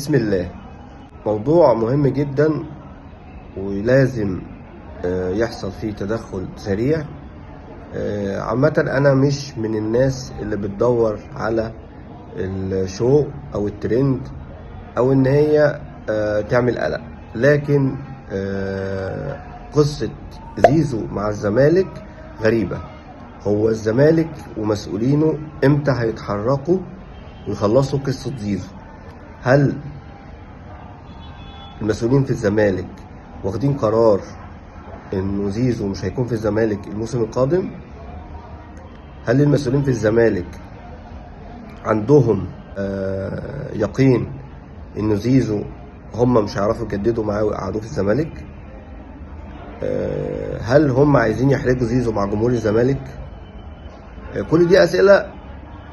بسم الله. موضوع مهم جدا ولازم يحصل فيه تدخل سريع. عامة أنا مش من الناس اللي بتدور على الشو أو الترند أو إن هي تعمل قلق، لكن قصة زيزو مع الزمالك غريبة. هو الزمالك ومسؤولينه إمتى هيتحركوا ويخلصوا قصة زيزو؟ هل المسؤولين في الزمالك واخدين قرار انه زيزو مش هيكون في الزمالك الموسم القادم؟ هل المسؤولين في الزمالك عندهم يقين انه زيزو هم مش هيعرفوا يجددوا معاه ويقعدوه في الزمالك؟ هل هم عايزين يحرجوا زيزو مع جمهور الزمالك؟ كل دي اسئله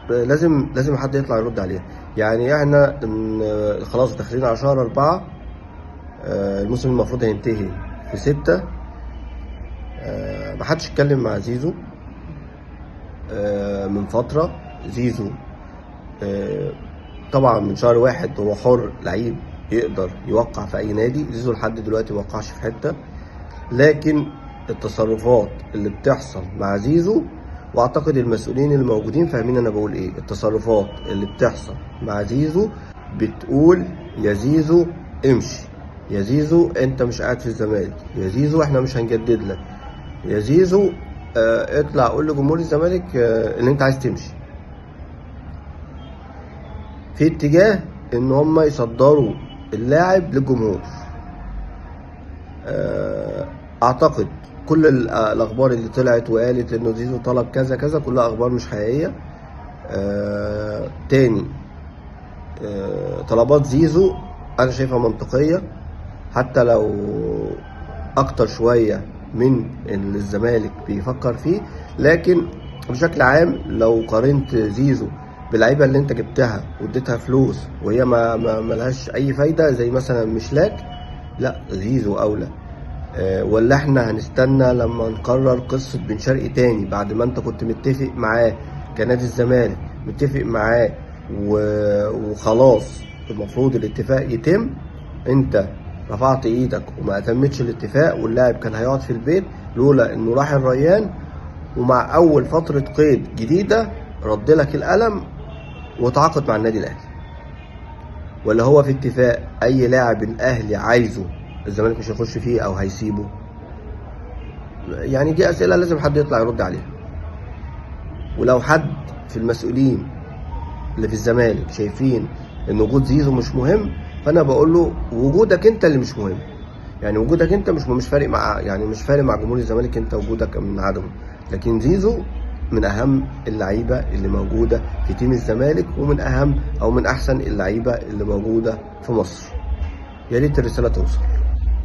لازم حد يطلع يرد عليها. يعني احنا خلاص داخلين على شهر 4، الموسم المفروض هينتهي في 6. محدش اتكلم مع زيزو من فترة. زيزو طبعا من شهر 1 هو حر، لعيب يقدر يوقع في اي نادي. زيزو لحد دلوقتي موقعش في حتة، لكن التصرفات اللي بتحصل مع زيزو، واعتقد المسؤولين الموجودين فاهمين انا بقول ايه، التصرفات اللي بتحصل مع زيزو بتقول يا زيزو امشي، يا زيزو انت مش قاعد في الزمالك، يا زيزو احنا مش هنجدد لك، يا زيزو اطلع قول لجمهور الزمالك ان انت عايز تمشي. في اتجاه ان هم يصدروا اللاعب للجمهور. اعتقد كل الاخبار اللي طلعت وقالت انه زيزو طلب كذا كذا كلها اخبار مش حقيقيه. تاني، طلبات زيزو انا شايفها منطقيه، حتى لو اكتر شويه من اللي الزمالك بيفكر فيه. لكن بشكل عام لو قارنت زيزو باللعيبه اللي انت جبتها واديتها فلوس وهي ما لهاش اي فايده، زي مثلا مشلاك، لا زيزو اولى. ولا احنا هنستنى لما نقرر قصه بن شرقي تاني بعد ما انت كنت متفق معاه كنادي الزمالك، متفق معاه وخلاص المفروض الاتفاق يتم، انت رفعت ايدك وما اتمتش الاتفاق واللاعب كان هيقعد في البيت لولا انه راح الريان، ومع اول فتره قيد جديده رد لك القلم وتعاقد مع النادي الاهلي؟ ولا هو في اتفاق اي لاعب الاهلي عايزه الزمالك مش هيخش فيه او هيسيبه؟ يعني دي اسئله لازم حد يطلع يرد عليها. ولو حد في المسؤولين اللي في الزمالك شايفين ان وجود زيزو مش مهم، فانا بقول له وجودك انت اللي مش مهم. يعني وجودك انت مش فارق مع، يعني مش فارق مع جمهور الزمالك انت وجودك من عدمه، لكن زيزو من اهم اللعيبه اللي موجوده في تيم الزمالك، ومن اهم او من احسن اللعيبه اللي موجوده في مصر. يا ريت الرساله توصل.